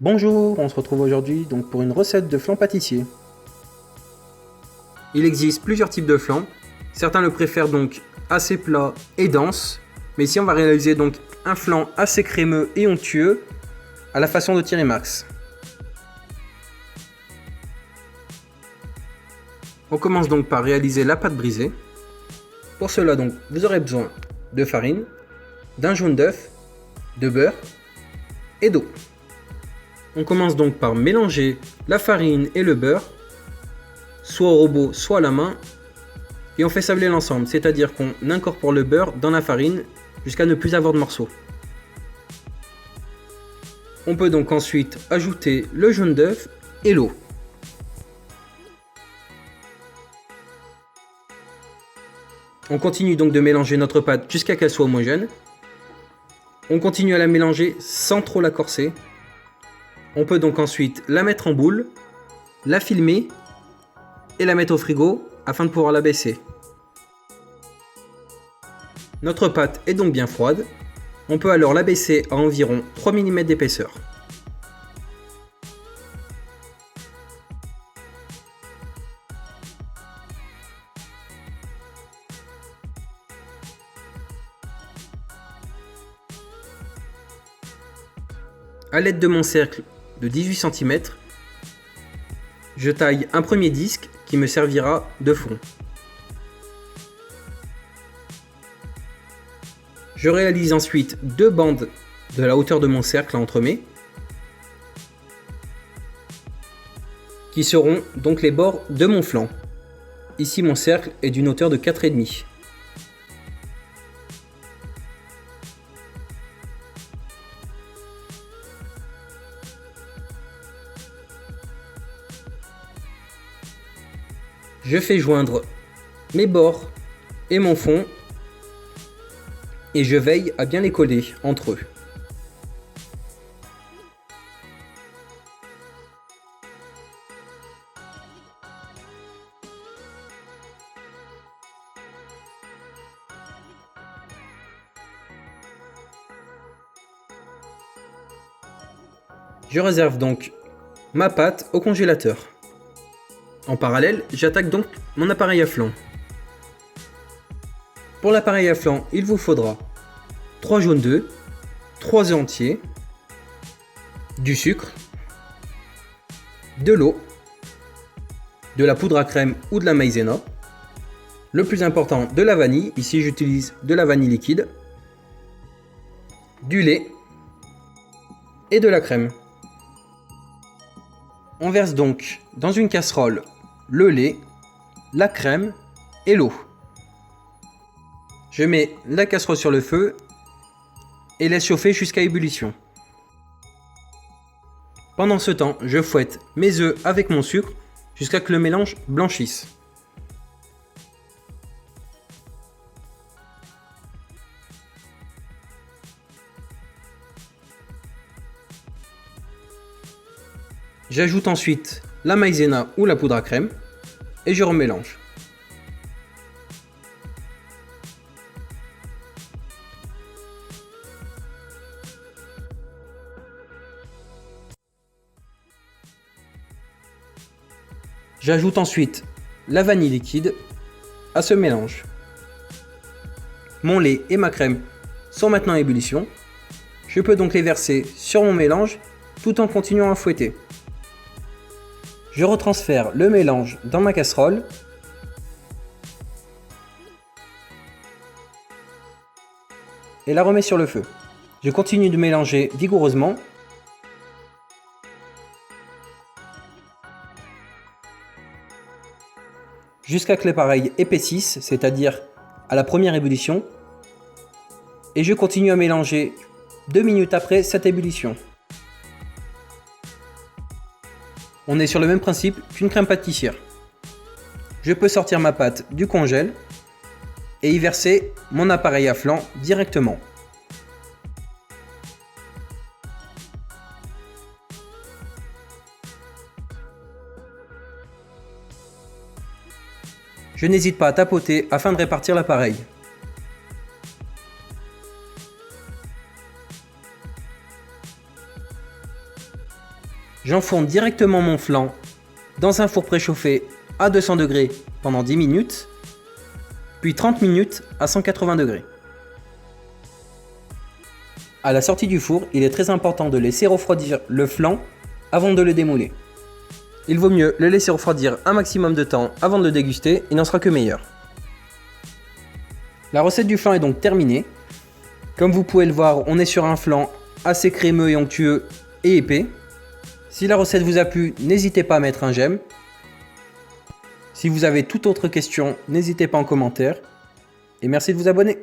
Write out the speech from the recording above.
Bonjour, on se retrouve aujourd'hui donc pour une recette de flan pâtissier. Il existe plusieurs types de flan. Certains le préfèrent donc assez plat et dense, mais ici on va réaliser donc un flan assez crémeux et onctueux à la façon de Thierry Marx. On commence donc par réaliser la pâte brisée. Pour cela donc vous aurez besoin de farine, d'un jaune d'œuf, de beurre et d'eau. On commence donc par mélanger la farine et le beurre, soit au robot, soit à la main, et on fait sabler l'ensemble, c'est-à-dire qu'on incorpore le beurre dans la farine jusqu'à ne plus avoir de morceaux. On peut donc ensuite ajouter le jaune d'œuf et l'eau. On continue donc de mélanger notre pâte jusqu'à qu'elle soit homogène. On continue à la mélanger sans trop la corser. On peut donc ensuite la mettre en boule, la filmer et la mettre au frigo afin de pouvoir la baisser. Notre pâte est donc bien froide. On peut alors la baisser à environ 3 mm d'épaisseur. A l'aide de mon cercle de 18 cm, je taille un premier disque qui me servira de fond. Je réalise ensuite deux bandes de la hauteur de mon cercle à entremets, qui seront donc les bords de mon flanc. Ici mon cercle est d'une hauteur de 4,5. Je fais joindre mes bords et mon fond et je veille à bien les coller entre eux. Je réserve donc ma pâte au congélateur. En parallèle, j'attaque donc mon appareil à flan. Pour l'appareil à flan, il vous faudra 3 jaunes d'œufs, 3 œufs entiers, du sucre, de l'eau, de la poudre à crème ou de la maïzena, le plus important de la vanille, ici j'utilise de la vanille liquide, du lait et de la crème. On verse donc dans une casserole le lait, la crème et l'eau. Je mets la casserole sur le feu et laisse chauffer jusqu'à ébullition. Pendant ce temps, je fouette mes œufs avec mon sucre jusqu'à ce que le mélange blanchisse. J'ajoute ensuite la maïzena ou la poudre à crème et je remélange. J'ajoute ensuite la vanille liquide à ce mélange. Mon lait et ma crème sont maintenant à ébullition. Je peux donc les verser sur mon mélange tout en continuant à fouetter. Je retransfère le mélange dans ma casserole et la remets sur le feu. Je continue de mélanger vigoureusement jusqu'à que l'appareil épaississe, c'est-à-dire à la première ébullition, et je continue à mélanger 2 minutes après cette ébullition. On est sur le même principe qu'une crème pâtissière. Je peux sortir ma pâte du congèle et y verser mon appareil à flan directement. Je n'hésite pas à tapoter afin de répartir l'appareil. J'enfourne directement mon flan dans un four préchauffé à 200 degrés pendant 10 minutes, puis 30 minutes à 180 degrés. À la sortie du four, il est très important de laisser refroidir le flan avant de le démouler. Il vaut mieux le laisser refroidir un maximum de temps avant de le déguster, il n'en sera que meilleur. La recette du flan est donc terminée. Comme vous pouvez le voir, on est sur un flan assez crémeux et onctueux et épais. Si la recette vous a plu, n'hésitez pas à mettre un j'aime. Si vous avez toute autre question, n'hésitez pas en commentaire. Et merci de vous abonner.